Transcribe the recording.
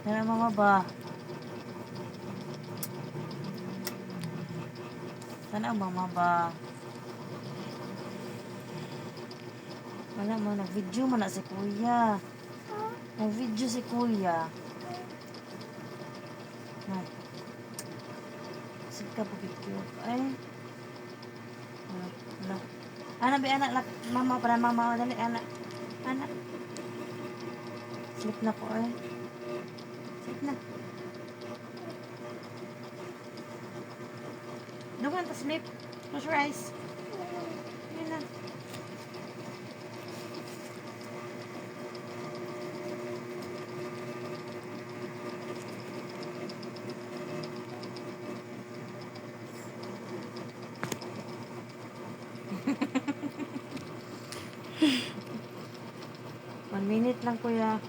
Sana mama ba? Sana mama ba? Wala mo, nag-video man na si kuya. Nag-video si kuya. Ay. Sika po picture. Ay. Wala. Anak, be anak. Mama, para mama. Dali, anak. Anak. Sleep na po eh. Sleep na. Don't want to sleep. Close your eyes. Yun na. One minute lang kuya.